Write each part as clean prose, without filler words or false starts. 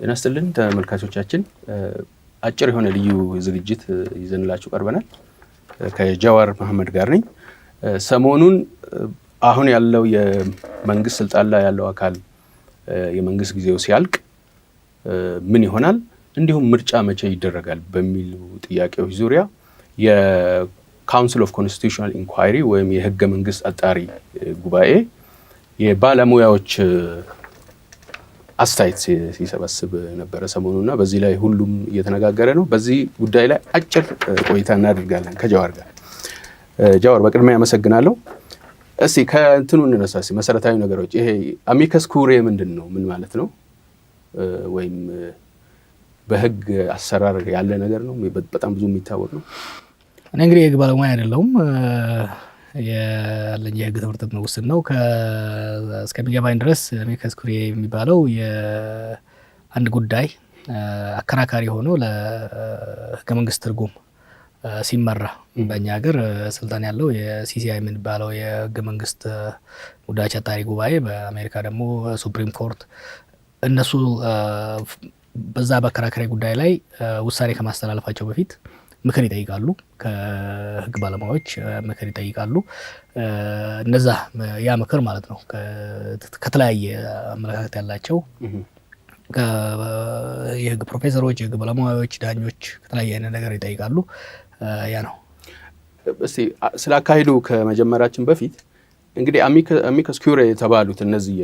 እናስተልን ተመልካቾቻችን አጭር የሆነ ልዩ ዝግጅት ይዘንላችሁ ቀርበናል። ከጃዋር ማማድ ጋር ነኝ። ሰሞኑን አሁን ያለው የመንግስት ስልጣን ላይ ያለው አካል የመንግስት ጊዜው ሲያልቅ ምን ይሆናል እንዲሁም ምርጫ መቼ ይደረጋል በሚሉ ጥያቄዎች ዙሪያ የካውንስል ኦፍ ኮንስቲቱሽናል ኢንኳይሪ ወይም የህገ መንግስት አጣሪ ጉባኤ የባለሙያዎች አስተያየት ሲሰበስብ ነበር ሰሞኑና በዚህ ላይ ሁሉም እየተነጋገረ ነው። በዚህ ጉዳይ ላይ አጭር ቆይታ እናደርጋለን ከጃዋር ጋር። ጃዋር በቅድሚያ ያመሰግናለሁ። እስቲ ከእንትኑ እንነሳ። መሰረታዊ ነገሮች ይሄ አሚከስ ኩሬ ምንድነው? ምን ማለት ነው? ወይም በህግ አሰራር ያለ ነገር ነው? በጣም ብዙ የሚታወቅ ነው። እኔ እንግዲህ የህግ ባለሙያ አይደለሁም። ያለኝ የህግ ትምህርት ውስን ነው። እስከሚገባኝ ድረስ አሚከስ ኩሬ የሚባለው የአንድ ጉዳይ አከራካሪ ሆኖ ለህገ መንግስት ትርጉም ሲመራ በእኛ ሀገር ስልጣን ያለው የሲሲአይ የሚባለው የህገ መንግስት ጉዳዮች አጣሪ ጉባኤ፣ በአሜሪካ ደግሞ ሱፕሪም ኮርት፣ እነሱ በዛ በአከራካሪ ጉዳይ ላይ ውሳኔ ከማስተላለፋቸው በፊት ምክር ይጠይቃሉ። ከህግ ባለሙያዎች ምክር ይጠይቃሉ። እነዛ ያ ምክር ማለት ነው ከተለያየ አመለካከት ያላቸው የህግ ፕሮፌሰሮች፣ የህግ ባለሙያዎች፣ ዳኞች ከተለያየ አይነት ነገር ይጠይቃሉ። ያ ነው። እስቲ ስላካሄዱ ከመጀመራችን በፊት እንግዲህ አሚከስ ኩሬ የተባሉት እነዚህ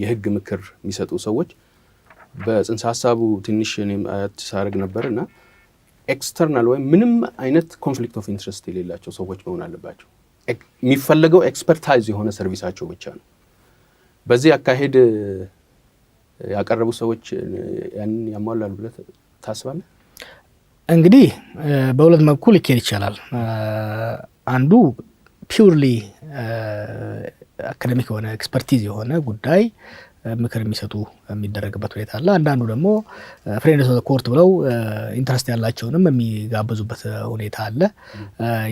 የህግ ምክር የሚሰጡ ሰዎች በጽንሰ ሀሳቡ ትንሽ እኔም ሳረግ ነበርና ኤክስተርናል ወይም ምንም አይነት ኮንፍሊክት ኦፍ ኢንትረስት የሌላቸው ሰዎች መሆን አለባቸው። የሚፈለገው ኤክስፐርታይዝ የሆነ ሰርቪሳቸው ብቻ ነው። በዚህ አካሄድ ያቀረቡ ሰዎች ያንን ያሟላሉ ብለህ ታስባለህ? እንግዲህ በሁለት መልኩ ሊኬድ ይችላል። አንዱ ፒውርሊ አካዳሚክ የሆነ ኤክስፐርቲዝ የሆነ ጉዳይ ምክር የሚሰጡ የሚደረግበት ሁኔታ አለ። አንዳንዱ ደግሞ ፍሬንድስ ኦፍ ኮርት ብለው ኢንትረስት ያላቸውንም የሚጋብዙበት ሁኔታ አለ።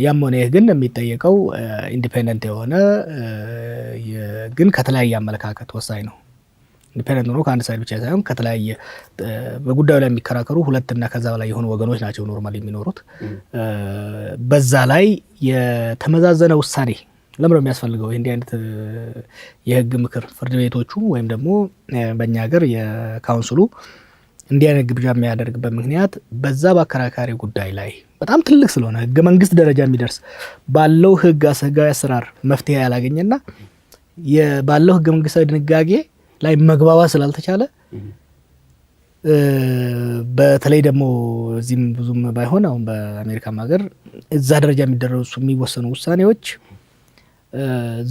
ያም ሆነ ይህ ግን የሚጠየቀው ኢንዲፔንደንት የሆነ ግን ከተለያየ አመለካከት ወሳኝ ነው። ኢንዲፔንደንት ሆኖ ከአንድ ሳይድ ብቻ ሳይሆን ከተለያየ በጉዳዩ ላይ የሚከራከሩ ሁለትና ከዛ በላይ የሆኑ ወገኖች ናቸው ኖርማሊ የሚኖሩት። በዛ ላይ የተመዛዘነ ውሳኔ ለምን ነው የሚያስፈልገው? እንዲህ አይነት የህግ ምክር ፍርድ ቤቶቹ ወይም ደግሞ በእኛ ሀገር የካውንስሉ እንዲህ አይነት ግብዣ የሚያደርግበት ምክንያት በዛ በአከራካሪ ጉዳይ ላይ በጣም ትልቅ ስለሆነ ህገ መንግስት ደረጃ የሚደርስ ባለው ህጋዊ አሰራር መፍትሄ ያላገኘና ባለው ህገ መንግስታዊ ድንጋጌ ላይ መግባባት ስላልተቻለ በተለይ ደግሞ እዚህም ብዙም ባይሆን አሁን በአሜሪካም ሀገር እዛ ደረጃ የሚወሰኑ ውሳኔዎች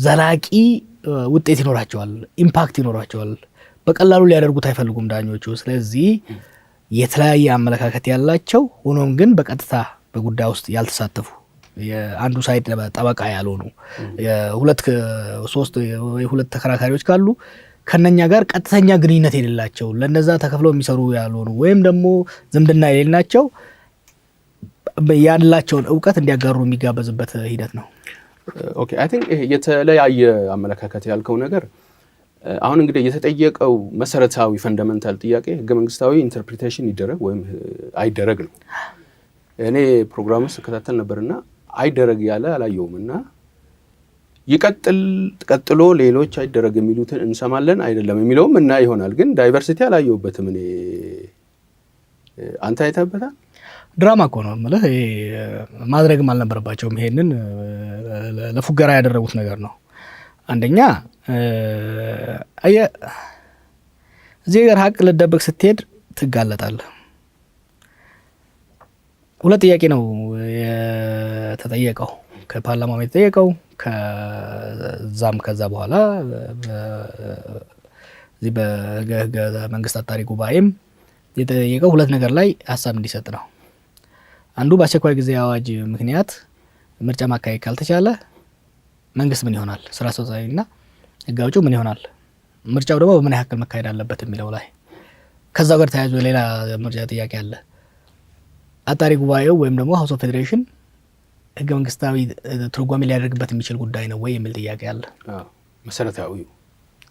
ዘላቂ ውጤት ይኖራቸዋል፣ ኢምፓክት ይኖራቸዋል። በቀላሉ ሊያደርጉት አይፈልጉም ዳኞቹ። ስለዚህ የተለያየ አመለካከት ያላቸው ሆኖም ግን በቀጥታ በጉዳይ ውስጥ ያልተሳተፉ የአንዱ ሳይድ ጠበቃ ያልሆኑ ሁለት ተከራካሪዎች ካሉ ከነኛ ጋር ቀጥተኛ ግንኙነት የሌላቸው ለነዛ ተከፍለው የሚሰሩ ያልሆኑ ወይም ደግሞ ዝምድና የሌላቸው ያላቸውን እውቀት እንዲያጋሩ የሚጋበዝበት ሂደት ነው። ኦኬ አይ ቲንክ የተለያየ አመለካከት ያልከው ነገር አሁን እንግዲህ የተጠየቀው መሰረታዊ ፈንዳሜንታል ጥያቄ ህገ መንግስታዊ ኢንተርፕሪቴሽን ይደረግ ወይም አይደረግ ነው። እኔ ፕሮግራሙ ስከታተል ነበርና አይደረግ ያለ አላየውምና ቀጥሎ ሌሎች አይደረግ የሚሉትን እንሰማለን አይደለም የሚለውም እና ይሆናል። ግን ዳይቨርሲቲ አላየውበትም። እኔ አንተ አይተህበታል? ድራማ እኮ ነው ማለት ማድረግም አልነበረባቸውም። ይሄንን ለፉገራ ያደረጉት ነገር ነው። አንደኛ እዚህ ጋር ሀቅ ልደብቅ ስትሄድ ትጋለጣለህ። ሁለት ጥያቄ ነው የተጠየቀው፣ ከፓርላማው የተጠየቀው ከዛ በኋላ እዚህ በህገ መንግስት አጣሪ ጉባኤም የተጠየቀው ሁለት ነገር ላይ ሀሳብ እንዲሰጥ ነው። አንዱ በአስቸኳይ ጊዜ አዋጅ ምክንያት ምርጫ ማካሄድ ካልተቻለ መንግስት ምን ይሆናል፣ ስራ አስፈጻሚና ህግ አውጪው ምን ይሆናል፣ ምርጫው ደግሞ በምን ያክል መካሄድ አለበት የሚለው ላይ። ከዛው ጋር ተያይዞ ሌላ ምርጫ ጥያቄ አለ። አጣሪ ጉባኤው ወይም ደግሞ ሃውስ ኦፍ ፌዴሬሽን ህገ መንግስታዊ ትርጓሜ ሊያደርግበት የሚችል ጉዳይ ነው ወይ የሚል ጥያቄ አለ። መሰረታዊ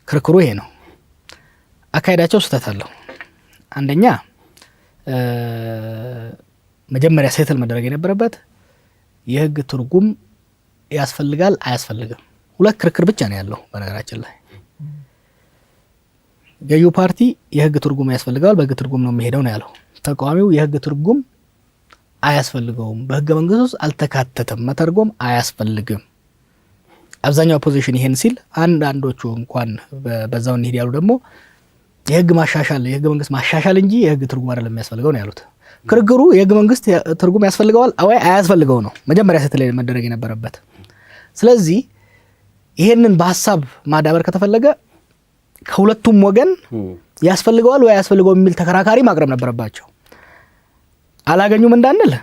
ክርክሩ ይሄ ነው። አካሄዳቸው ስህተት አለው። አንደኛ መጀመሪያ ሴትል መደረግ የነበረበት የህግ ትርጉም ያስፈልጋል አያስፈልግም፣ ሁለት ክርክር ብቻ ነው ያለው። በነገራችን ላይ ገዢው ፓርቲ የህግ ትርጉም ያስፈልጋል፣ በህግ ትርጉም ነው የሚሄደው ነው ያለው። ተቃዋሚው የህግ ትርጉም አያስፈልገውም፣ በህገ መንግስት ውስጥ አልተካተተም፣ መተርጎም አያስፈልግም። አብዛኛው ኦፖዚሽን ይሄን ሲል አንዳንዶቹ እንኳን በዛው እንሂድ ያሉ ደግሞ የህግ ማሻሻል የህግ መንግስት ማሻሻል እንጂ የህግ ትርጉም አይደለም የሚያስፈልገው ነው ያሉት። ክርክሩ የህግ መንግስት ትርጉም ያስፈልገዋል ወይ አያስፈልገው ነው መጀመሪያ ሴትል መደረግ የነበረበት። ስለዚህ ይሄንን በሐሳብ ማዳበር ከተፈለገ ከሁለቱም ወገን ያስፈልገዋል ወይ አያስፈልገው የሚል ተከራካሪ ማቅረብ ነበረባቸው። አላገኙም እንዳንል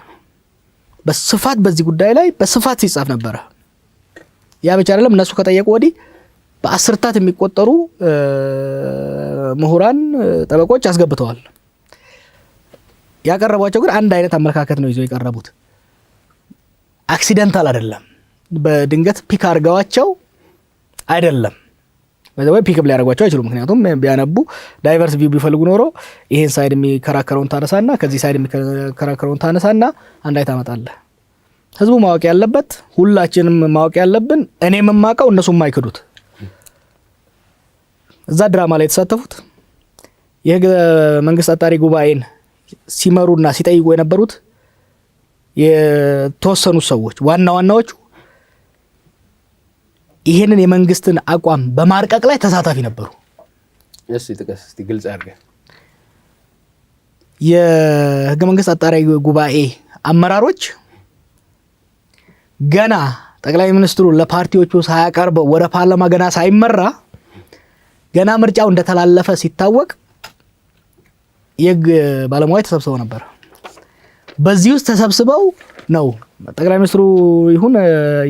በስፋት በዚህ ጉዳይ ላይ በስፋት ሲጻፍ ነበር። ያ ብቻ አይደለም፣ እነሱ ከጠየቁ ወዲህ በአስርታት የሚቆጠሩ ምሁራን ጠበቆች አስገብተዋል። ያቀረቧቸው ግን አንድ አይነት አመለካከት ነው ይዘው የቀረቡት። አክሲደንታል አይደለም፣ በድንገት ፒክ አድርገዋቸው አይደለም። በዛው ፒክ ሊያደርጓቸው አይችሉም። ምክንያቱም ቢያነቡ ዳይቨርስ ቪው ቢፈልጉ ኖሮ ይሄን ሳይድ የሚከራከረውን ታነሳና ከዚህ ሳይድ የሚከራከረውን ታነሳና አንድ አይነት አመጣለህ። ህዝቡ ማወቅ ያለበት ሁላችንም ማወቅ ያለብን እኔም የማውቀው እነሱም የማይክዱት እዛ ድራማ ላይ የተሳተፉት የህግ መንግስት አጣሪ ጉባኤን ሲመሩና ሲጠይቁ የነበሩት የተወሰኑ ሰዎች ዋናዎቹ ይሄንን የመንግስትን አቋም በማርቀቅ ላይ ተሳታፊ ነበሩ። እሺ ጥቀስ እስቲ ግልጽ አድርገህ። የህግ መንግስት አጣሪ ጉባኤ አመራሮች ገና ጠቅላይ ሚኒስትሩ ለፓርቲዎቹ ሳያቀርበው ወደ ፓርላማ ገና ሳይመራ ገና ምርጫው እንደተላለፈ ሲታወቅ የህግ ባለሙያዎች ተሰብስበው ነበር። በዚህ ውስጥ ተሰብስበው ነው ጠቅላይ ሚኒስትሩ ይሁን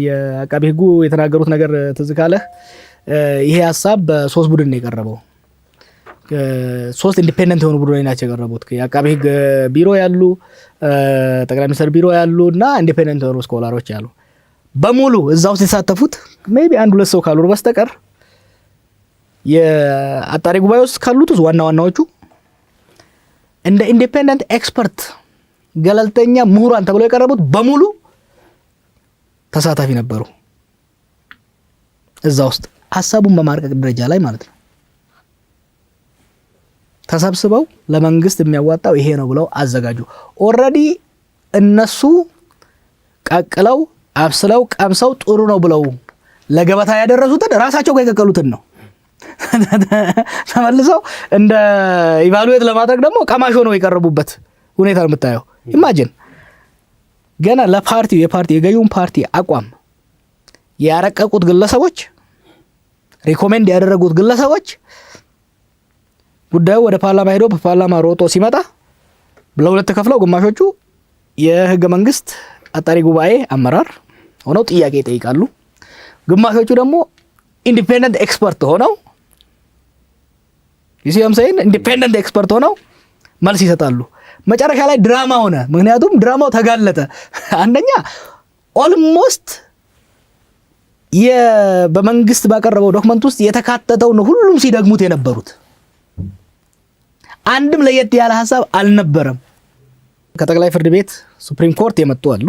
የአቃቤ ህጉ የተናገሩት ነገር ትዝ ካለህ ይሄ ሐሳብ በሶስት ቡድን ነው የቀረበው። ሶስት ኢንዲፔንደንት የሆኑ ቡድኖች ናቸው የቀረቡት። የአቃቤ ህግ ቢሮ ያሉ፣ ጠቅላይ ሚኒስትር ቢሮ ያሉ እና ኢንዲፔንደንት የሆኑ ስኮላሮች ያሉ በሙሉ እዛ ውስጥ የተሳተፉት ሜቢ አንድ ሁለት ሰው ካሉ በስተቀር የአጣሪ ጉባኤ ውስጥ ካሉት ዋናዎቹ እንደ ኢንዲፔንደንት ኤክስፐርት ገለልተኛ ምሁራን ተብለው የቀረቡት በሙሉ ተሳታፊ ነበሩ። እዛ ውስጥ ሐሳቡን በማርቀቅ ደረጃ ላይ ማለት ነው። ተሰብስበው ለመንግስት የሚያዋጣው ይሄ ነው ብለው አዘጋጁ። ኦሬዲ እነሱ ቀቅለው አብስለው ቀምሰው ጥሩ ነው ብለው ለገበታ ያደረሱትን ራሳቸው ጋር የቀቀሉትን ነው ተመልሰው እንደ ኢቫሉዌት ለማድረግ ደግሞ ቀማሽ ሆነው የቀረቡበት ሁኔታ ነው የምታየው። ኢማጂን ገና ለፓርቲው የገዢውን ፓርቲ አቋም ያረቀቁት ግለሰቦች ሪኮሜንድ ያደረጉት ግለሰቦች ጉዳዩ ወደ ፓርላማ ሄዶ በፓርላማ ሮጦ ሲመጣ ለሁለት ተከፍለው ግማሾቹ የህገ መንግስት አጣሪ ጉባኤ አመራር ሆነው ጥያቄ ይጠይቃሉ፣ ግማሾቹ ደግሞ ኢንዲፔንደንት ኤክስፐርት ሆነው ኢንዲፔንደንት ኤክስፐርት ሆነው መልስ ይሰጣሉ። መጨረሻ ላይ ድራማ ሆነ። ምክንያቱም ድራማው ተጋለጠ። አንደኛ ኦልሞስት በመንግስት ባቀረበው ዶክመንት ውስጥ የተካተተው ነው ሁሉም ሲደግሙት የነበሩት። አንድም ለየት ያለ ሐሳብ አልነበረም። ከጠቅላይ ፍርድ ቤት ሱፕሪም ኮርት የመጡ አሉ፣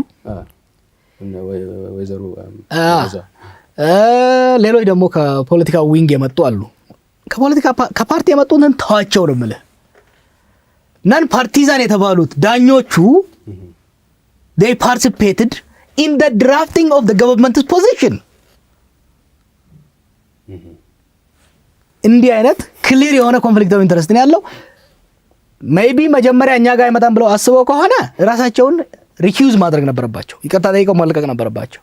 ወይዘሮ ሌሎች ደግሞ ከፖለቲካ ዊንግ የመጡ አሉ። ከፓርቲ የመጡትን ተዋቸው ነው የምልህ። ናን ፓርቲዛን የተባሉት ዳኞቹ they participated in the drafting of the government's position። እንዲህ አይነት ክሊር የሆነ ኮንፍሊክት ኦፍ ኢንተረስት ነው ያለው። ሜይቢ መጀመሪያ እኛ ጋር አይመጣም ብለው አስበው ከሆነ ራሳቸውን ሪኪውዝ ማድረግ ነበረባቸው፣ ይቅርታ ጠይቀው ማለቀቅ ነበረባቸው።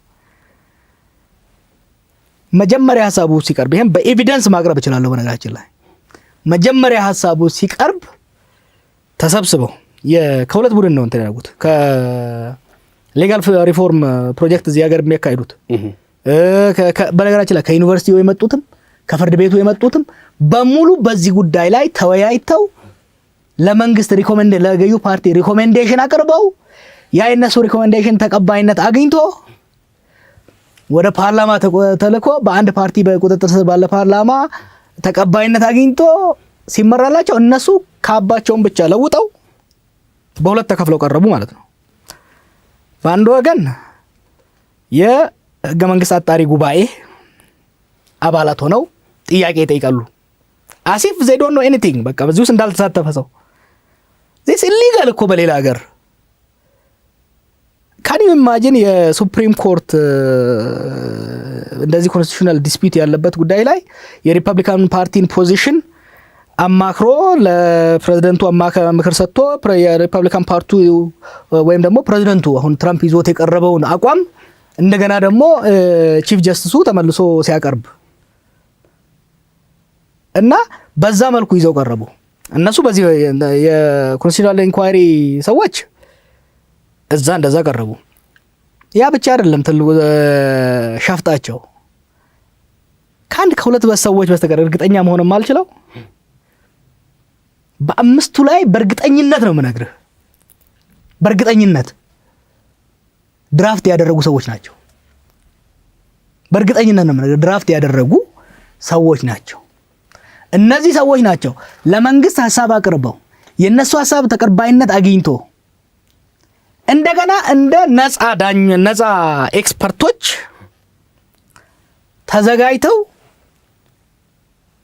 መጀመሪያ ሐሳቡ ሲቀርብ ይሄን በኤቪደንስ ማቅረብ እችላለሁ። በነገራችን ላይ መጀመሪያ ሐሳቡ ሲቀርብ ተሰብስበው ከሁለት ቡድን ነው እንትን ያደረጉት። ከሌጋል ሪፎርም ፕሮጀክት እዚህ ሀገር የሚያካሂዱት በነገራችን ላይ ከዩኒቨርሲቲው የመጡትም ከፍርድ ቤቱ የመጡትም በሙሉ በዚህ ጉዳይ ላይ ተወያይተው ለመንግስት ለገዢው ፓርቲ ሪኮሜንዴሽን አቅርበው ያ የነሱ ሪኮሜንዴሽን ተቀባይነት አግኝቶ ወደ ፓርላማ ተልኮ በአንድ ፓርቲ በቁጥጥር ስር ባለ ፓርላማ ተቀባይነት አግኝቶ ሲመራላቸው እነሱ ካባቸውን ብቻ ለውጠው በሁለት ተከፍለው ቀረቡ ማለት ነው። በአንድ ወገን የህገ መንግስት አጣሪ ጉባኤ አባላት ሆነው ጥያቄ ይጠይቃሉ። አሲፍ they don't know anything በቃ በዚህ ውስጥ እንዳልተሳተፈ ሰው this illegal እኮ በሌላ ሀገር can you imagine የሱፕሪም ኮርት እንደዚህ ኮንስቲቱሽናል ዲስፒዩት ያለበት ጉዳይ ላይ የሪፐብሊካን ፓርቲን ፖዚሽን አማክሮ ለፕሬዝዳንቱ ምክር ሰጥቶ የሪፐብሊካን ፓርቲ ወይም ደግሞ ፕሬዝዳንቱ አሁን ትራምፕ ይዞት የቀረበውን አቋም እንደገና ደግሞ ቺፍ ጀስቲሱ ተመልሶ ሲያቀርብ እና በዛ መልኩ ይዘው ቀረቡ። እነሱ በዚህ የኮንስቲቱሽናል ኢንኳይሪ ሰዎች እዛ እንደዛ ቀረቡ። ያ ብቻ አይደለም ትልቁ ሻፍጣቸው ከአንድ ከሁለት ሰዎች በስተቀር እርግጠኛ መሆንም አልችለው በአምስቱ ላይ በእርግጠኝነት ነው የምነግርህ፣ በእርግጠኝነት ድራፍት ያደረጉ ሰዎች ናቸው። በእርግጠኝነት ነው የምነግርህ ድራፍት ያደረጉ ሰዎች ናቸው። እነዚህ ሰዎች ናቸው ለመንግስት ሐሳብ አቅርበው የነሱ ሐሳብ ተቀባይነት አግኝቶ እንደገና እንደ ነፃ ኤክስፐርቶች ተዘጋጅተው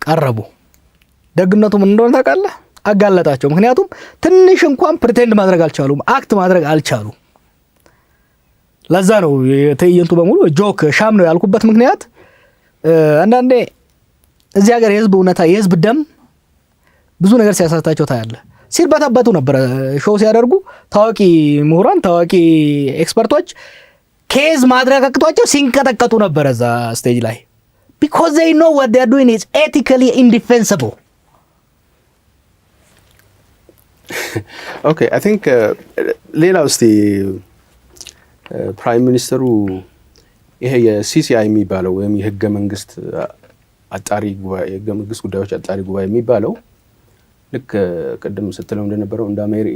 ቀረቡ። ደግነቱ ምን እንደሆነ ታውቃለህ? አጋለጣቸው። ምክንያቱም ትንሽ እንኳን ፕሪቴንድ ማድረግ አልቻሉም፣ አክት ማድረግ አልቻሉም። ለዛ ነው የትዕይንቱ በሙሉ ጆክ ሻም ነው ያልኩበት ምክንያት አንዳንዴ እዚህ ሀገር የህዝብ እውነታ የህዝብ ደም ብዙ ነገር ሲያሳታቸው ታያለ። ሲርበተበቱ ነበር ሾው ሲያደርጉ ታዋቂ ምሁራን ታዋቂ ኤክስፐርቶች ኬዝ ማድረግ አቅቷቸው ሲንቀጠቀጡ ነበር እዛ ስቴጅ ላይ because they know what they are doing is ethically indefensible. Okay, I think ሌላው እስቲ ፕራይም ሚኒስተሩ ይሄ የሲሲአይ የሚባለው ወይም የህገ መንግስት አጣሪ ጉባኤ የህገ መንግስት ጉዳዮች አጣሪ ጉባኤ የሚባለው ልክ ቀደም ስትለው እንደነበረው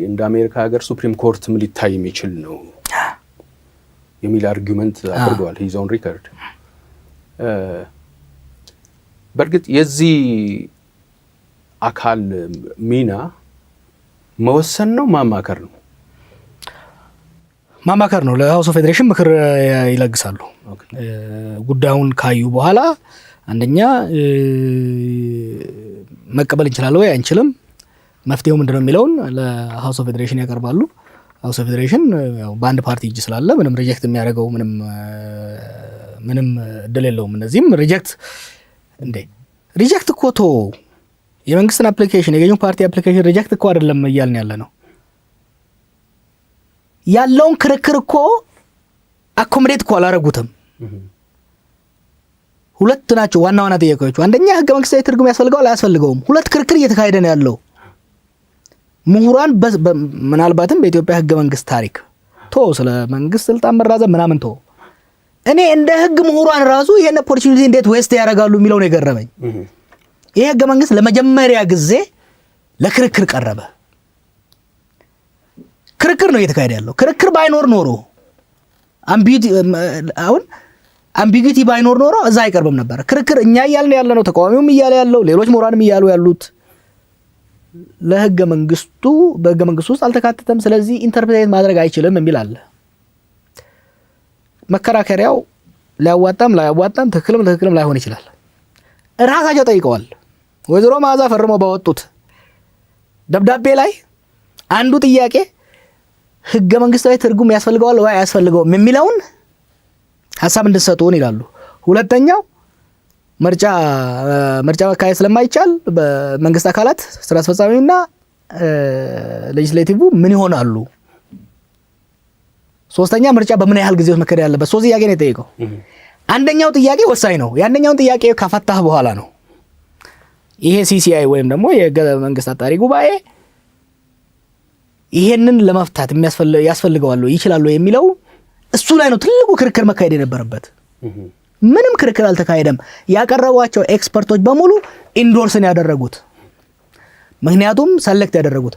እንደ አሜሪካ ሀገር ሱፕሪም ኮርት ምን ሊታይ የሚችል ነው የሚል አርጊውመንት አድርገዋል። ሂዝ ኦን ሪከርድ። በእርግጥ የዚህ አካል ሚና መወሰን ነው ማማከር ነው? ማማከር ነው። ለሃውስ ኦፍ ፌዴሬሽን ምክር ይለግሳሉ። ጉዳዩን ካዩ በኋላ አንደኛ መቀበል እንችላለን ወይ አንችልም፣ መፍትሄው ምንድነው የሚለውን ለሃውስ ኦፍ ፌዴሬሽን ያቀርባሉ። ሃውስ ኦፍ ፌዴሬሽን ያው በአንድ ፓርቲ እጅ ስላለ ምንም ሪጀክት የሚያደርገው ምንም እድል የለውም። እነዚህም ሪጀክት እኮ የመንግስትን አፕሊኬሽን የገዢው ፓርቲ አፕሊኬሽን ሪጀክት እኮ አይደለም እያልን ያለ ነው። ያለውን ክርክር እኮ አኮሞዴት እኮ አላረጉትም። ሁለት ናቸው ዋና ጥያቄዎች። አንደኛ ህገ መንግስታዊ ትርጉም ያስፈልገዋል አያስፈልገውም? ሁለት ክርክር እየተካሄደ ነው ያለው። ምሁራን ምናልባትም በኢትዮጵያ ህገ መንግስት ታሪክ ስለ መንግስት ስልጣን መራዘም ምናምን እኔ እንደ ህግ ምሁራን ራሱ ይሄን ኦፖርቹኒቲ እንዴት ዌስት ያደርጋሉ የሚለው ነው የገረመኝ። ይሄ ህገ መንግስት ለመጀመሪያ ጊዜ ለክርክር ቀረበ። ክርክር ነው እየተካሄደ ያለው። ክርክር ባይኖር ኖሮ አምቢጊቲ ባይኖር ኖሮ እዛ አይቀርብም ነበር። ክርክር እኛ እያልን ያለ ነው፣ ተቃዋሚውም እያለ ያለው ሌሎች ምሁራንም እያሉ ያሉት ለህገ መንግስቱ በህገ መንግስቱ ውስጥ አልተካተተም፣ ስለዚህ ኢንተርፕሬት ማድረግ አይችልም የሚል አለ። መከራከሪያው ሊያዋጣም ላያዋጣም ትክክልም ላይሆን ይችላል። ራሳቸው ጠይቀዋል። ወይዘሮ መዓዛ ፈርመው ባወጡት ደብዳቤ ላይ አንዱ ጥያቄ ህገ መንግስታዊ ትርጉም ያስፈልገዋል ወይ አያስፈልገውም የሚለውን ሐሳብ እንድትሰጡን ይላሉ። ሁለተኛው ምርጫ መካሄድ ስለማይቻል በመንግስት አካላት ስራ አስፈጻሚውና ሌጂስሌቲቭ ምን ይሆናሉ? ሶስተኛ ምርጫ በምን ያህል ጊዜ መካሄድ ያለበት? ሶስት ጥያቄ ነው የጠየቀው። አንደኛው ጥያቄ ወሳኝ ነው። ያንኛውን ጥያቄ ካፈታህ በኋላ ነው ይሄ ሲሲአይ ወይም ደግሞ የህገ መንግስት አጣሪ ጉባኤ ይሄንን ለመፍታት ያስፈልገዋል ይችላል የሚለው እሱ ላይ ነው ትልቁ ክርክር መካሄድ የነበረበት። ምንም ክርክር አልተካሄደም። ያቀረቧቸው ኤክስፐርቶች በሙሉ ኢንዶርስን ያደረጉት። ምክንያቱም ሰሌክት ያደረጉት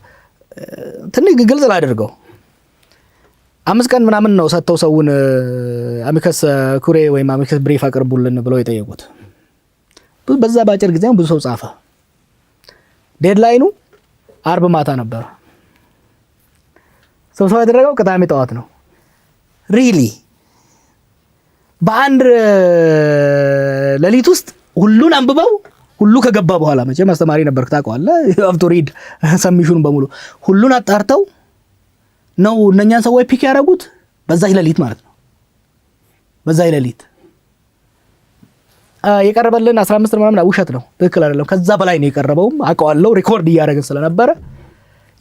ትንሽ ግልጽ ላድርገው 5 ቀን ምናምን ነው ሰጥተው ሰውን አሚከስ ኩሬ ወይም አሚከስ ብሪፍ አቅርቡልን ብለው የጠየቁት። በዛ ባጭር ጊዜም ብዙ ሰው ጻፈ። ዴድላይኑ አርብ ማታ ነበር። ስብሰባ የተደረገው ቅዳሜ ጠዋት ነው። ሪሊ በአንድ ሌሊት ውስጥ ሁሉን አንብበው ሁሉ ከገባ በኋላ መቼም አስተማሪ ነበር ታውቀዋለህ፣ አፍቶ ሪድ ሰሚሽኑን በሙሉ ሁሉን አጣርተው ነው እነኛን ሰዎች ፒክ ያደረጉት በዛች ሌሊት ማለት ነው። በዛች ሌሊት የቀረበልን 15 ምናምን ውሸት ነው፣ ትክክል አይደለም። ከዛ በላይ ነው የቀረበውም አውቀዋለሁ፣ ሪኮርድ እያደረግን ስለነበረ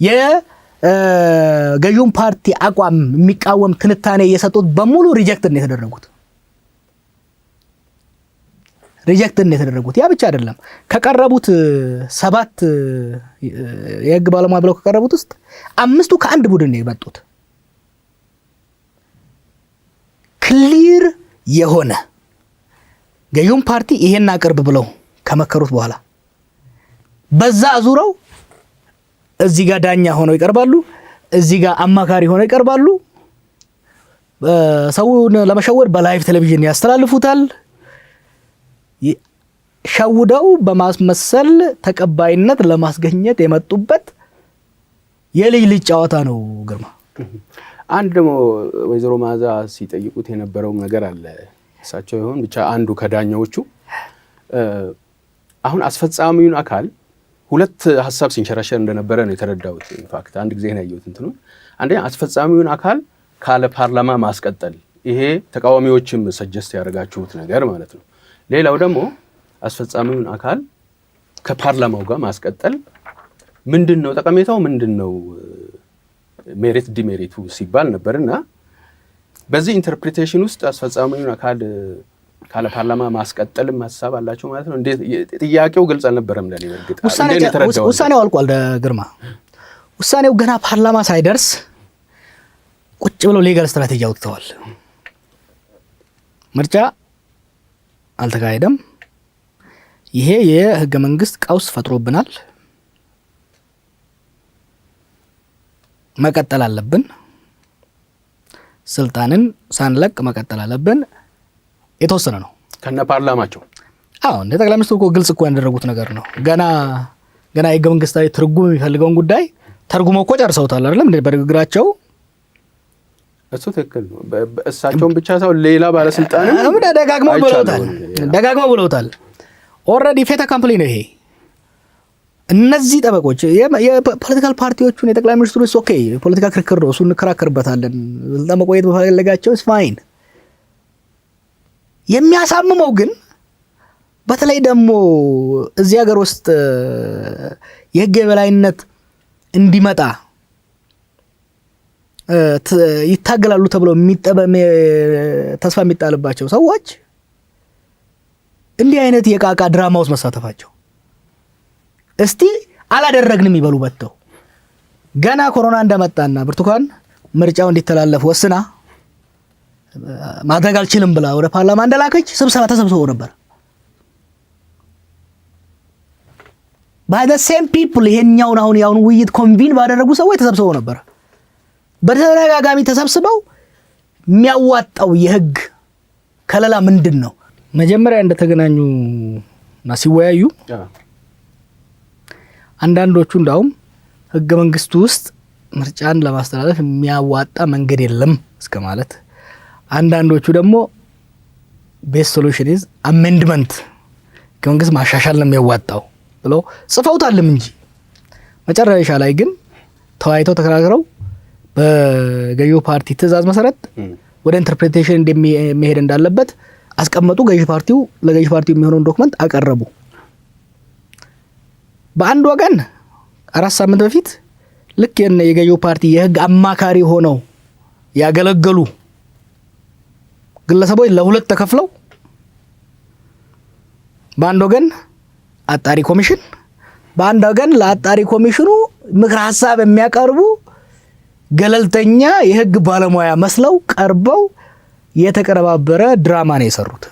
የገዢውን ፓርቲ አቋም የሚቃወም ትንታኔ የሰጡት በሙሉ ሪጀክት ነው የተደረጉት። ያ ብቻ አይደለም። ከቀረቡት 7 የህግ ባለሙያ ብለው ከቀረቡት ውስጥ 5ቱ ከአንድ ቡድን ነው የመጡት። ክሊር የሆነ ገዢውን ፓርቲ ይሄን አቅርብ ብለው ከመከሩት በኋላ በዛ አዙረው እዚህ ጋር ዳኛ ሆነው ይቀርባሉ፣ እዚህ ጋር አማካሪ ሆነው ይቀርባሉ። ሰውን ለመሸወድ በላይቭ ቴሌቪዥን ያስተላልፉታል። ሸውደው በማስመሰል ተቀባይነት ለማስገኘት የመጡበት የልጅ ልጅ ጨዋታ ነው። ግርማ አንድ ደግሞ ወይዘሮ ማዛ ሲጠይቁት የነበረው ነገር አለ። እሳቸው ይሆን ብቻ አንዱ ከዳኛዎቹ አሁን አስፈጻሚውን አካል ሁለት ሐሳብ ሲንሸራሸር እንደነበረ ነው የተረዳሁት። ኢንፋክት አንድ ጊዜ ነው ያየሁት እንትኑ አንደኛ አስፈጻሚውን አካል ካለ ፓርላማ ማስቀጠል፣ ይሄ ተቃዋሚዎችም ሰጀስት ያደርጋችሁት ነገር ማለት ነው። ሌላው ደግሞ አስፈጻሚውን አካል ከፓርላማው ጋር ማስቀጠል ምንድነው ጠቀሜታው፣ ምንድነው ሜሪት ዲሜሪቱ ሲባል ነበርና በዚህ ኢንተርፕሪቴሽን ውስጥ አስፈጻሚውን አካል ካለ ፓርላማ ማስቀጠልም ሐሳብ አላቸው ማለት ነው። እንዴት ጥያቄው ግልጽ አልነበረም ለኔ። በርግጥ ውሳኔው አልቋል ግርማ። ውሳኔው ገና ፓርላማ ሳይደርስ ቁጭ ብለው ሌጋል ስትራቴጂ አውጥተዋል። ምርጫ አልተካሄደም፣ ይሄ የህገ መንግስት ቀውስ ፈጥሮብናል፣ መቀጠል አለብን፣ ስልጣንን ሳንለቅ መቀጠል አለብን። የተወሰነ ነው ከነ ፓርላማቸው። እንደ ጠቅላይ ሚኒስትሩ እኮ ግልጽ እኮ ያደረጉት ነገር ነው። ገና የህገ መንግስታዊ ትርጉም የሚፈልገውን ጉዳይ ተርጉመው እኮ ጨርሰውታል አይደለም እንዴ በንግግራቸው። እሱ ትክክል ነው። እሳቸውን ብቻ ሳይሆን ሌላ ባለስልጣንም ደጋግመው ብለውታል። ኦልሬዲ ፌታ ካምፕሊ ነው ይሄ። እነዚህ ጠበቆች የፖለቲካል ፓርቲዎቹን የጠቅላይ ሚኒስትሩ ኦኬ ፖለቲካ ክርክር ነው፣ እሱ እንከራከርበታለን፣ ስልጣን መቆየት በፈለጋቸው ፋይን። የሚያሳምመው ግን በተለይ ደግሞ እዚህ ሀገር ውስጥ የህግ የበላይነት እንዲመጣ ይታገላሉ ተብለው ተስፋ የሚጣልባቸው ሰዎች እንዲህ አይነት የቃቃ ድራማ ውስጥ መሳተፋቸው እስቲ አላደረግንም ይበሉ በተው ገና ኮሮና እንደመጣና ብርቱካን ምርጫው እንዲተላለፍ ወስና ማድረግ አልችልም ብላ ወደ ፓርላማ እንደላከች ስብሰባ ተሰብስበው ነበር። by the same people ይሄኛውን አሁን ውይይት ኮንቪን ባደረጉ ሰዎች ተሰብስበው ነበር። በተደጋጋሚ ተሰብስበው የሚያዋጣው የህግ ከለላ ምንድነው? መጀመሪያ እንደተገናኙና ሲወያዩ አንዳንዶቹ እንዳውም ህገ መንግስቱ ውስጥ ምርጫን ለማስተላለፍ የሚያዋጣ መንገድ የለም እስከ ማለት፣ አንዳንዶቹ ደግሞ ቤስት ሶሉሽን ኢዝ አሜንድመንት ህገ መንግስት ማሻሻል ነው የሚያዋጣው ብለው ጽፈውታልም እንጂ መጨረሻ ላይ ግን ተወያይተው ተከራክረው በገዢው ፓርቲ ትዕዛዝ መሰረት ወደ ኢንተርፕሬቴሽን እንደሚሄድ እንዳለበት አስቀመጡ። ለገዢ ፓርቲው የሚሆነውን ዶክመንት አቀረቡ። በአንድ ወገን 4 ሳምንት በፊት ልክ የገዢው ፓርቲ የህግ አማካሪ ሆነው ያገለገሉ ግለሰቦች ለሁለት ተከፍለው በአንድ ወገን አጣሪ ኮሚሽን፣ በአንድ ወገን ለአጣሪ ኮሚሽኑ ምክር ሐሳብ የሚያቀርቡ ገለልተኛ የህግ ባለሙያ መስለው ቀርበው የተቀረባበረ ድራማ ነው የሰሩት።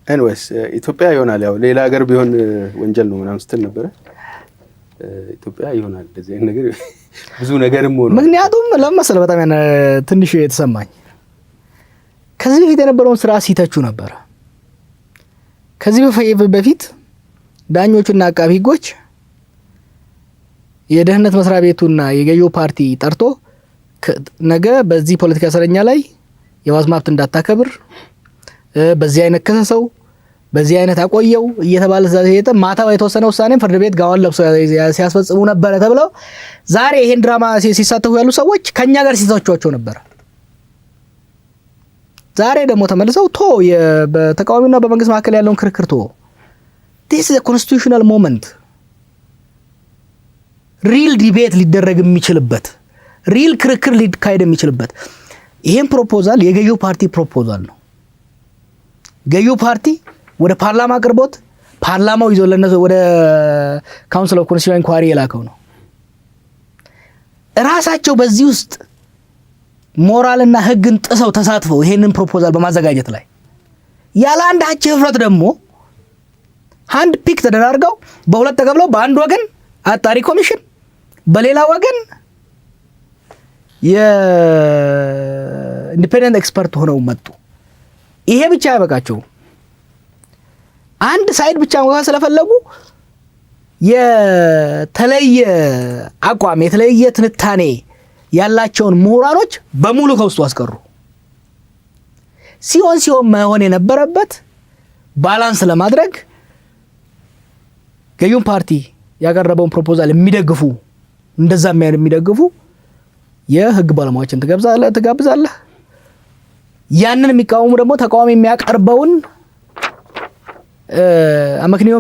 ኤኒዌይስ ኢትዮጵያ ይሆናል ያው ሌላ ሀገር ቢሆን ወንጀል ነው ምናምን ስትል ነበረ። ኢትዮጵያ ይሆናል እንደዚህ ነገር ብዙ ነገርም ሆኖ ምክንያቱም ለምሳሌ በጣም ትንሽ የተሰማኝ ከዚህ በፊት የነበረውን ስራ ሲተቹ ነበር። ከዚህ በፊት ዳኞቹና አቃቢ ህጎች የደህንነት መስሪያ ቤቱና የገዢው ፓርቲ ጠርቶ ነገ በዚህ ፖለቲካ እስረኛ ላይ የዋስ መብት እንዳታከብር በዚህ አይነት ከሰሰው በዚህ አይነት አቆየው እየተባለ ዘየተ ማታ የተወሰነ ውሳኔ ፍርድ ቤት ጋዋን ለብሶ ሲያስፈጽሙ ነበር ተብለው ዛሬ ይሄን ድራማ ሲሳተፉ ያሉ ሰዎች ከኛ ጋር ሲሳተፏቸው ነበር። ዛሬ ደግሞ ተመልሰው በተቃዋሚውና በመንግስት መካከል ያለውን ክርክር this is a constitutional moment ሪል ዲቤት ሊደረግ የሚችልበት ሪል ክርክር ሊካሄድ የሚችልበት ይሄን ፕሮፖዛል የገዢው ፓርቲ ፕሮፖዛል ነው። ገዢው ፓርቲ ወደ ፓርላማ አቅርቦት ፓርላማው ይዞ ለነሱ ወደ ካውንስል ኦፍ ኮንስቲትዩሽን ኢንኳሪ የላከው ነው። ራሳቸው በዚህ ውስጥ ሞራልና ህግን ጥሰው ተሳትፈው ይሄንን ፕሮፖዛል በማዘጋጀት ላይ ያለ አንዳች ህፍረት ደግሞ ሃንድ ፒክ ተደራርገው በሁለት ተከፍለው በአንድ ወገን አጣሪ ኮሚሽን በሌላ ወገን የኢንዲፔንደንት ኤክስፐርት ሆነው መጡ። ይሄ ብቻ ያበቃቸው አንድ ሳይድ ብቻ መሆን ስለፈለጉ የተለየ አቋም የተለየ ትንታኔ ያላቸውን ምሁራኖች በሙሉ ከውስጡ አስቀሩ። ሲሆን መሆን የነበረበት ባላንስ ለማድረግ ገዢውን ፓርቲ ያቀረበውን ፕሮፖዛል የሚደግፉ እንደዛ የሚደግፉ የህግ ባለሙያዎችን ትጋብዛለህ። ያንን የሚቃወሙ ደግሞ ተቃዋሚ የሚያቀርበውን አመክንዮ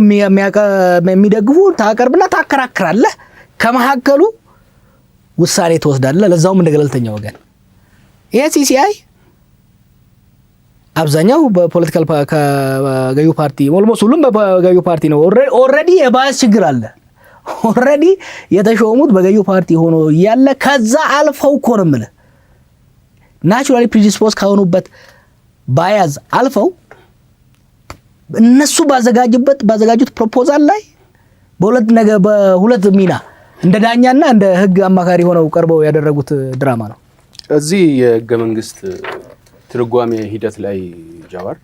የሚደግፉ ታቀርብና ታከራክራለህ። ከመሐከሉ ውሳኔ ትወስዳለህ፣ ለዛውም እንደ ገለልተኛ ወገን። ይሄ ሲሲአይ አብዛኛው በፖለቲካል ከገዢው ፓርቲ ኦልሞስት ሁሉም በገዢው ፓርቲ ነው። ኦልሬዲ የባስ ችግር አለ። ኦልሬዲ የተሾሙት በገዢው ፓርቲ ሆኖ ያለ ከዛ አልፈው እኮ ነው የምልህ ናቹራሊ ፕሪዲስፖዝ ከሆኑበት ባያዝ አልፈው እነሱ ባዘጋጁት ፕሮፖዛል ላይ በሁለት ሚና እንደ ዳኛና እንደ ህግ አማካሪ ሆነው ቀርበው ያደረጉት ድራማ ነው። እዚህ የህገ መንግስት ትርጓሜ ሂደት ላይ ጃዋር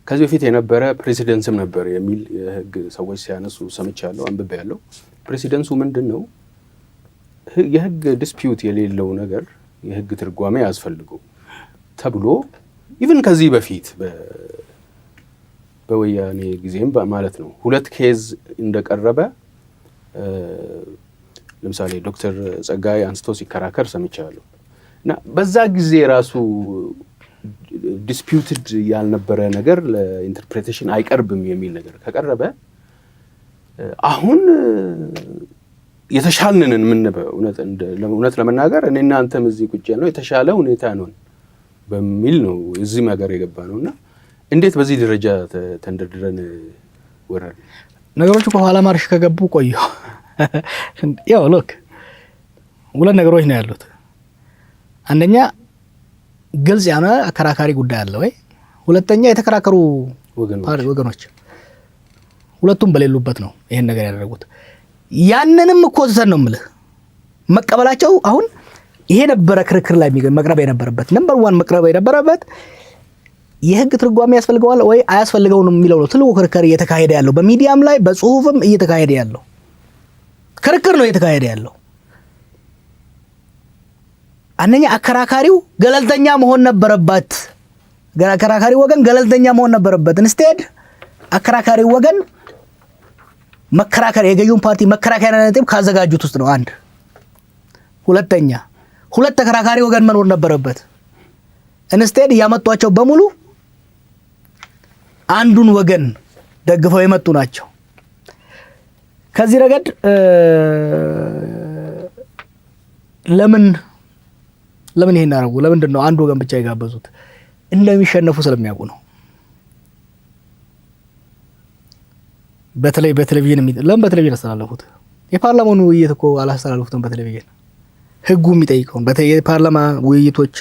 ከዚህ በፊት የነበረ ፕሬሲደንስም ነበር የሚል የህግ ሰዎች ሲያነሱ ሰምቻለሁ፣ አንብቤያለሁ። ፕሬሲደንሱ ምንድነው? የህግ ዲስፒዩት የሌለው ነገር የህግ ትርጓሜ ያስፈልገው ተብሎ ኢቭን ከዚህ በፊት በወያኔ ጊዜም ማለት ነው ሁለት ኬዝ እንደቀረበ ለምሳሌ ዶክተር ጸጋይ አንስቶ ሲከራከር ሰምቻለሁ። እና በዛ ጊዜ ራሱ ዲስፒዩትድ ያልነበረ ነገር ለኢንተርፕሬቴሽን አይቀርብም የሚል ነገር ከቀረበ አሁን የተሻልንን እውነት ለመናገር እኔና አንተም እዚህ ቁጭ ያልነው የተሻለ ሁኔታ ነው በሚል ነው እዚህም ሀገር የገባ ነውና እንዴት በዚህ ደረጃ ተንደርድረን ወረን ነገሮች ከኋላ ማርሽ ከገቡ ቆዩ። ያው ሎክ ሁለት ነገሮች ነው ያሉት። አንደኛ ግልጽ ያለ አከራካሪ ጉዳይ አለ ወይ? ሁለተኛ የተከራከሩ ወገኖች ሁለቱም በሌሉበት ነው ይሄን ነገር ያደረጉት። ያንንም እኮ ተሰን ነው የምልህ መቀበላቸው አሁን ይሄ ነበረ ክርክር ላይ መቅረብ የነበረበት ነምበር 1 መቅረብ የነበረበት የህግ ትርጓሜ ያስፈልገዋል ወይ አያስፈልገውም የሚለው ነው ትልቁ ክርክር እየተካሄደ ያለው በሚዲያም ላይ በጽሁፍም እየተካሄደ ያለው ክርክር ነው እየተካሄደ ያለው። አንደኛ አከራካሪው ገለልተኛ መሆን ነበረበት። አከራካሪ ወገን ገለልተኛ መሆን ነበረበት። ኢንስቴድ አከራካሪ ወገን መከራከር የገዢውን ፓርቲ መከራከሪያ ነጥብ ካዘጋጁት ውስጥ ነው አንድ። ሁለተኛ ሁለት ተከራካሪ ወገን መኖር ነበረበት። ኢንስቴድ ያመጧቸው በሙሉ አንዱን ወገን ደግፈው የመጡ ናቸው። ከዚህ ረገድ ለምን ይሄን አደረጉ? ለምንድነው አንድ ወገን ብቻ የጋበዙት? እንደሚሸነፉ ስለሚያውቁ ነው። በተለይ በቴሌቪዥን ለምን በቴሌቪዥን አስተላለፉት? የፓርላማውን ውይይት እኮ አላስተላለፉትም በቴሌቪዥን። ህጉ የሚጠይቀው የፓርላማ ውይይቶች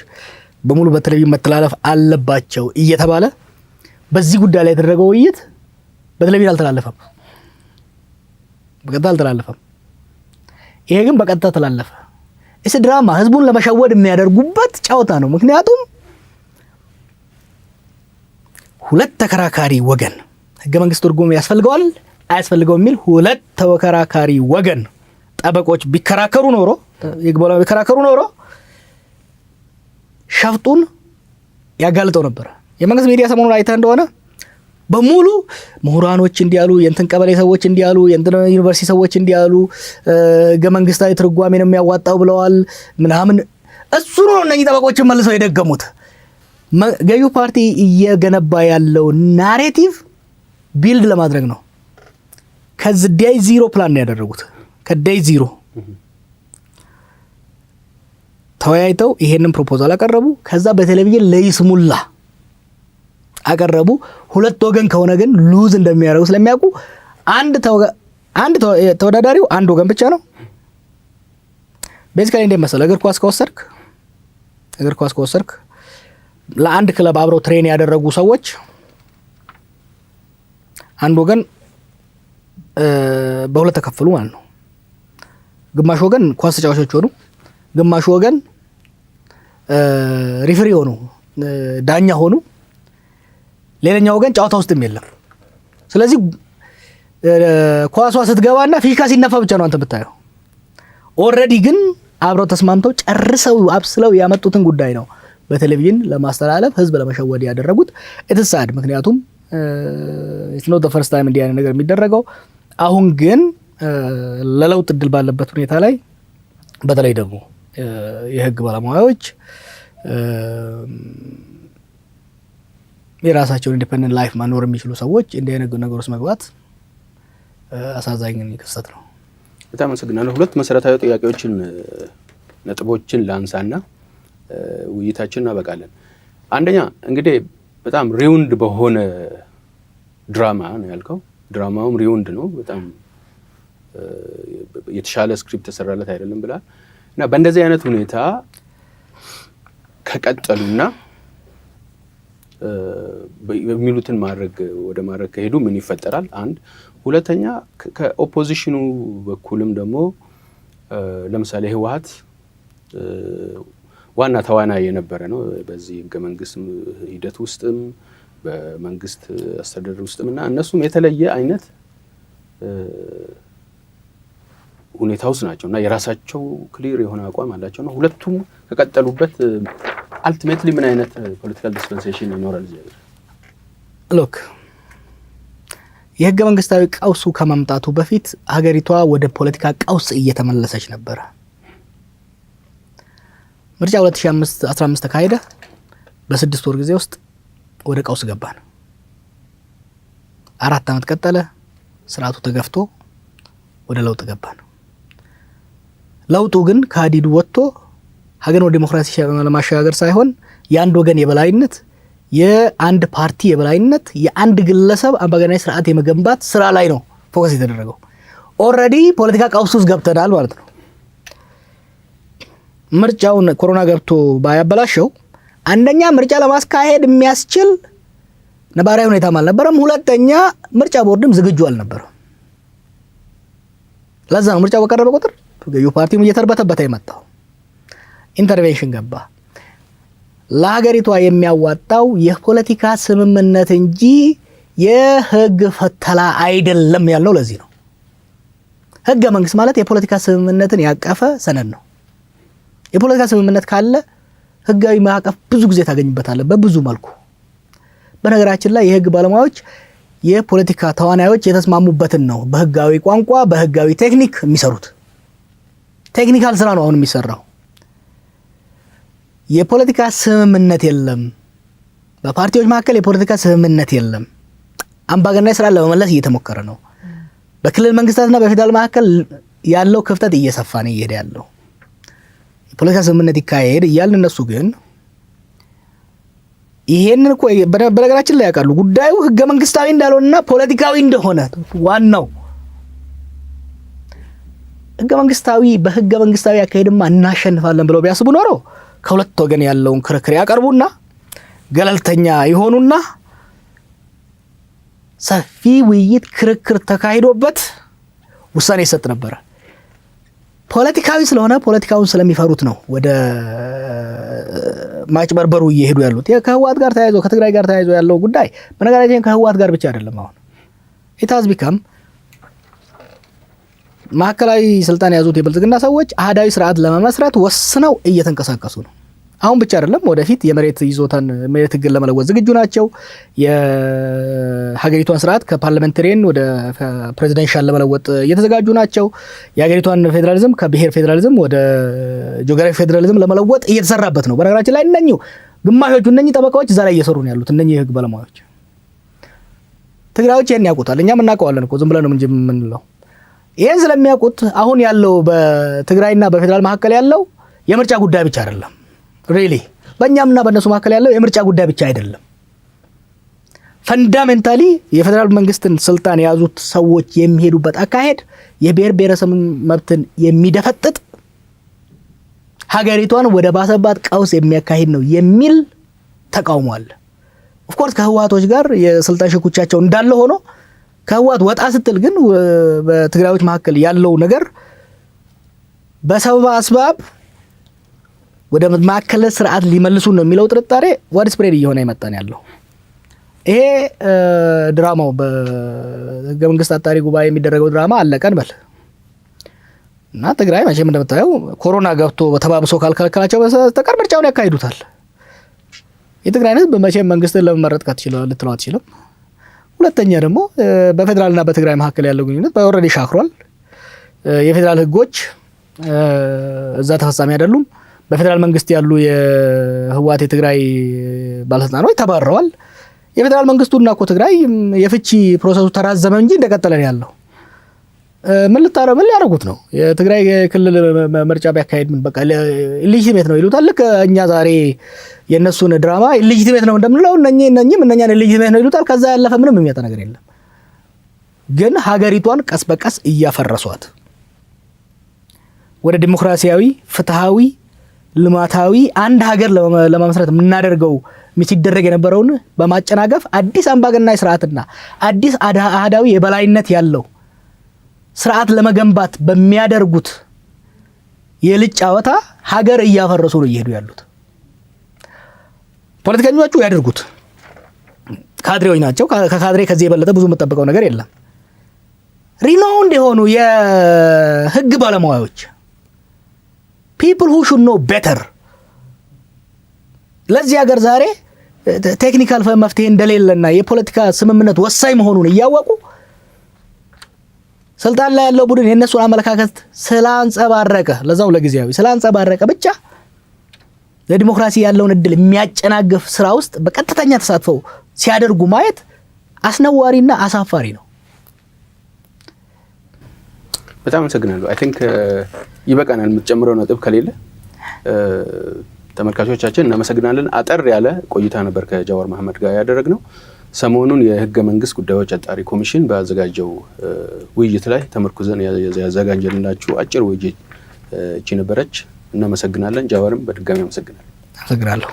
በሙሉ በቴሌቪዥን መተላለፍ አለባቸው እየተባለ በዚህ ጉዳይ ላይ የተደረገው ውይይት በቴሌቪዥን አልተላለፈም፣ በቀጥታ አልተላለፈም። ይሄ ግን በቀጥታ ተላለፈ። እስ ድራማ ህዝቡን ለመሸወድ የሚያደርጉበት ጫወታ ነው። ምክንያቱም ሁለት ተከራካሪ ወገን ህገ መንግስት ትርጉም ያስፈልገዋል አያስፈልገው የሚል ሁለት ተወከራካሪ ወገን ጠበቆች ቢከራከሩ ኖሮ ይግባው ቢከራከሩ ኖሮ ሸፍጡን ያጋልጠው ነበር። የመንግስት ሚዲያ ሰሞኑን አይታ እንደሆነ በሙሉ ምሁራኖች እንዲያሉ የእንትን ቀበሌ ሰዎች እንዲያሉ የእንትን ዩኒቨርሲቲ ሰዎች እንዲያሉ ገመንግስታዊ ትርጓሜ ነው የሚያዋጣው ብለዋል ምናምን እሱ ነው እነኚህ ጠበቆችን መልሰው የደገሙት። ገዢው ፓርቲ እየገነባ ያለው ናሬቲቭ ቢልድ ለማድረግ ነው። ከዚህ ዴይ ዚሮ ፕላን ነው ያደረጉት። ከዴይ ዚሮ ተወያይተው ይሄንን ፕሮፖዛል አቀረቡ። ከዛ በቴሌቪዥን ለይስሙላ አቀረቡ። ሁለት ወገን ከሆነ ግን ሉዝ እንደሚያደርጉ ስለሚያውቁ አንድ ተወዳዳሪው አንድ ወገን ብቻ ነው። ቤዚካሊ እንደ መሰለ እግር ኳስ ከወሰድክ ለአንድ ክለብ አብረው ትሬን ያደረጉ ሰዎች አንድ ወገን በሁለት ተከፈሉ ማለት ነው። ግማሽ ወገን ኳስ ተጫዋቾች ሆኑ፣ ግማሽ ወገን ሪፈሪ ሆኑ፣ ዳኛ ሆኑ፣ ሌላኛው ወገን ጨዋታ ውስጥም የለም። ስለዚህ ኳሷ ስትገባና ፊሽካ ሲነፋ ብቻ ነው አንተ ብታየው። ኦልሬዲ ግን አብረው ተስማምተው ጨርሰው አብስለው ያመጡትን ጉዳይ ነው በቴሌቪዥን ለማስተላለፍ ህዝብ ለመሸወድ ያደረጉት። እትሳድ ምክንያቱም it's not the first time እንዲህ አይነት ነገር የሚደረገው። አሁን ግን ለለውጥ እድል ባለበት ሁኔታ ላይ በተለይ ደግሞ የህግ ባለሙያዎች የራሳቸውን ኢንዲፔንደንት ላይፍ ማኖር የሚችሉ ሰዎች እንዲህ አይነት ነገሮች መግባት አሳዛኝ ክስተት ነው። በጣም አመሰግናለሁ። ሁለት መሰረታዊ ጥያቄዎችን ነጥቦችን ላንሳና ውይይታችንን እናበቃለን። አንደኛ እንግዲህ በጣም ሪውንድ በሆነ ድራማ ነው ያልከው። ድራማውም ሪውንድ ነው፣ በጣም የተሻለ ስክሪፕት ተሰራለት አይደለም ብላል እና በእንደዚህ አይነት ሁኔታ ከቀጠሉና የሚሉትን ወደ ማድረግ ከሄዱ ምን ይፈጠራል? አንድ ሁለተኛ ከኦፖዚሽኑ በኩልም ደግሞ ለምሳሌ ህወሓት ዋና ተዋናይ የነበረ ነው በዚህ ህገ መንግስት ሂደት ውስጥም በመንግስት አስተዳደር ውስጥም እና እነሱም የተለየ አይነት ሁኔታ ውስጥ ናቸው እና የራሳቸው ክሊር የሆነ አቋም አላቸው ነው። ሁለቱም ከቀጠሉበት አልቲሜትሊ ምን አይነት ፖለቲካል ዲስፐንሴሽን ይኖራል? ሎክ የህገ መንግስታዊ ቀውሱ ከመምጣቱ በፊት ሀገሪቷ ወደ ፖለቲካ ቀውስ እየተመለሰች ነበር። ምርጫ 2015 ተካሄደ። በ6 ወር ጊዜ ውስጥ ወደ ቀውስ ገባን። 4 አመት ቀጠለ። ስርዓቱ ተገፍቶ ወደ ለውጥ ገባን። ለውጡ ግን ከሀዲዱ ወጥቶ ሀገርን ወደ ዲሞክራሲ ለማሸጋገር ሳይሆን የአንድ ወገን የበላይነት፣ የአንድ ፓርቲ የበላይነት፣ የአንድ ግለሰብ አምባገነናዊ ስርዓት የመገንባት ስራ ላይ ነው ፎከስ የተደረገው። ኦልሬዲ ፖለቲካ ቀውስ ውስጥ ገብተናል ማለት ነው። ምርጫውን ኮሮና ገብቶ ባያበላሸው አንደኛ ምርጫ ለማስካሄድ የሚያስችል ነባራዊ ሁኔታም አልነበረም። ሁለተኛ ምርጫ ቦርድም ዝግጁ አልነበረም። ለዛ ነው ምርጫው በቀረበ ቁጥር ገዢው ፓርቲም እየተርበተበተ የመጣው። ኢንተርቬንሽን ገባ። ለሀገሪቷ የሚያዋጣው የፖለቲካ ስምምነት እንጂ የህግ ፈተላ አይደለም ያለው ለዚህ ነው። ህገ መንግስት ማለት የፖለቲካ ስምምነትን ያቀፈ ሰነድ ነው። የፖለቲካ ስምምነት ካለ ህጋዊ ማዕቀፍ ብዙ ጊዜ ታገኝበታለህ በብዙ መልኩ። በነገራችን ላይ የህግ ባለሙያዎች የፖለቲካ ተዋናዮች የተስማሙበትን ነው በህጋዊ ቋንቋ በህጋዊ ቴክኒክ የሚሰሩት። ቴክኒካል ስራ ነው አሁን የሚሰራው። የፖለቲካ ስምምነት የለም። በፓርቲዎች መካከል የፖለቲካ ስምምነት የለም። አምባገነናዊ ስራ ለመመለስ እየተሞከረ ነው። በክልል መንግስታትና በፌደራል መካከል ያለው ክፍተት እየሰፋ ነው እየሄደ ያለው። የፖለቲካ ስምምነት ይካሄድ እያልን እነሱ ግን ይሄንን እኮ በነገራችን ላይ ያውቃሉ ጉዳዩ ህገ መንግስታዊ እንዳልሆነና ፖለቲካዊ እንደሆነ። ዋናው ህገ መንግስታዊ በህገ መንግስታዊ አካሄድማ እናሸንፋለን ብለው ቢያስቡ ኖሮ ከሁለት ወገን ያለውን ክርክር ያቀርቡና ገለልተኛ ይሆኑና ሰፊ ውይይት ክርክር ተካሂዶበት ውሳኔ ይሰጥ ነበር። ፖለቲካዊ ስለሆነ ፖለቲካውን ስለሚፈሩት ነው ወደ ማጭበርበሩ እየሄዱ ያሉት። ከህወሓት ጋር ተያይዞ ከትግራይ ጋር ተያይዞ ያለው ጉዳይ በነገራችን ከህወሓት ጋር ብቻ አይደለም። አሁን ኢታዝ ቢካም ማዕከላዊ ስልጣን ያዙት የብልጽግና ሰዎች አህዳዊ ስርዓት ለመመስረት ወስነው እየተንቀሳቀሱ ነው። አሁን ብቻ አይደለም፣ ወደፊት የመሬት ይዞታን መሬት ህግን ለመለወጥ ዝግጁ ናቸው። የሀገሪቷን ስርዓት ከፓርላሜንታሪያን ወደ ፕሬዚደንሻል ለመለወጥ እየተዘጋጁ ናቸው። የሀገሪቷን ፌዴራሊዝም ከብሔር ፌዴራሊዝም ወደ ጂኦግራፊ ፌዴራሊዝም ለመለወጥ እየተሰራበት ነው። በነገራችን ላይ ግማሾቹ ጠበቃዎች እዛ ላይ እየሰሩ ነው ያሉት የህግ ባለሙያዎች። ትግራዮች ይሄን ያውቁታል፣ እኛም እናውቀዋለን እኮ ዝም ብለን ነው እንጂ የምንለው። ይሄን ስለሚያውቁት አሁን ያለው በትግራይና በፌዴራል መካከል ያለው የምርጫ ጉዳይ ብቻ አይደለም። ሪሊ በእኛምና በእነሱ መካከል ያለው የምርጫ ጉዳይ ብቻ አይደለም። ፈንዳሜንታሊ የፌዴራል መንግስትን ስልጣን የያዙት ሰዎች የሚሄዱበት አካሄድ የብሔር ብሔረሰብ መብትን የሚደፈጥጥ ሀገሪቷን ወደ ባሰባት ቀውስ የሚያካሂድ ነው የሚል ተቃውሞ አለ። ኦፍ ኮርስ ከህወሓቶች ጋር የስልጣን ሽኩቻቸው እንዳለ ሆኖ ከህወሓት ወጣ ስትል ግን በትግራዮች መካከል ያለው ነገር በሰበብ አስባብ ወደ ማዕከላዊ ስርዓት ሊመልሱ ነው የሚለው ጥርጣሬ ወደ ስፕሬድ እየሆነ ይመጣን ያለው። ይሄ ድራማው በህገ መንግስት አጣሪ ጉባኤ የሚደረገው ድራማ አለቀን በል እና ትግራይ መቼም እንደምታየው ኮሮና ገብቶ በተባብሶ ካልከለከላቸው በስተቀር ምርጫውን ያካሂዱታል። የትግራይ ህዝብ በመቼም መንግስትን ለመመረጥ ልትለው አትችልም። ሁለተኛ ደግሞ በፌዴራልና በትግራይ መካከል ያለው ግንኙነት በኦልሬዲ ሻክሯል። የፌዴራል ህጎች እዛ ተፈጻሚ አይደሉም። በፌዴራል መንግስት ያሉ የህወሓት የትግራይ ባለስልጣኖች ተባረዋል። የፌዴራል መንግስቱና እኮ ትግራይ የፍቺ ፕሮሰሱ ተራዘመ እንጂ እንደቀጠለ ነው ያለው። ምን ሊያደርጉት ነው? የትግራይ ክልል ምርጫ ቢያካሄድ ምን በቃ ኢሊጂቲሜት ነው ይሉታል። ልክ እኛ ዛሬ የነሱን ድራማ ኢሊጂቲሜት ነው እንደምንለው እነኛን ኢሊጂቲሜት ነው ይሉታል። ከዛ ያለፈ ምንም የሚያጣ ነገር የለም። ግን ሀገሪቷን ቀስ በቀስ እያፈረሷት ወደ ዲሞክራሲያዊ፣ ፍትሃዊ፣ ልማታዊ አንድ ሀገር ለመመስረት የምናደርገው ሲደረግ የነበረውን በማጨናገፍ አዲስ አምባገነናዊ ስርዓትና አዲስ አህዳዊ የበላይነት ያለው ስርዓት ለመገንባት በሚያደርጉት የልጅ ጨዋታ ሀገር እያፈረሱ ነው እየሄዱ ያሉት። ፖለቲከኞቹ ያደርጉት ካድሬዎች ናቸው። ከካድሬ ከዚህ የበለጠ ብዙ የምጠብቀው ነገር የለም። ሪኖውንድ የሆኑ የህግ ባለሙያዎች people who should know better ለዚህ ሀገር ዛሬ ቴክኒካል መፍትሄ እንደሌለና የፖለቲካ ስምምነት ወሳኝ መሆኑን እያወቁ ስልጣን ላይ ያለው ቡድን የነሱን አመለካከት ስላንጸባረቀ ለዛው ለጊዜያዊ ስላንጸባረቀ ብቻ ለዲሞክራሲ ያለውን እድል የሚያጨናግፍ ስራ ውስጥ በቀጥተኛ ተሳትፈው ሲያደርጉ ማየት አስነዋሪና አሳፋሪ ነው። በጣም አመሰግናለሁ። አይ ቲንክ ይበቃናል። የምትጨምረው ነጥብ ከሌለ ተመልካቾቻችን እናመሰግናለን። አጠር ያለ ቆይታ ነበር ከጃዋር መሐመድ ጋር ያደረግነው። ሰሞኑን የህገ መንግስት ጉዳዮች አጣሪ ኮሚሽን ባዘጋጀው ውይይት ላይ ተመርኩዘን ያዘጋጀንላችሁ አጭር ውይይት እቺ ነበረች። እናመሰግናለን። ጃዋርም በድጋሚ አመሰግናለሁ። አመሰግናለሁ።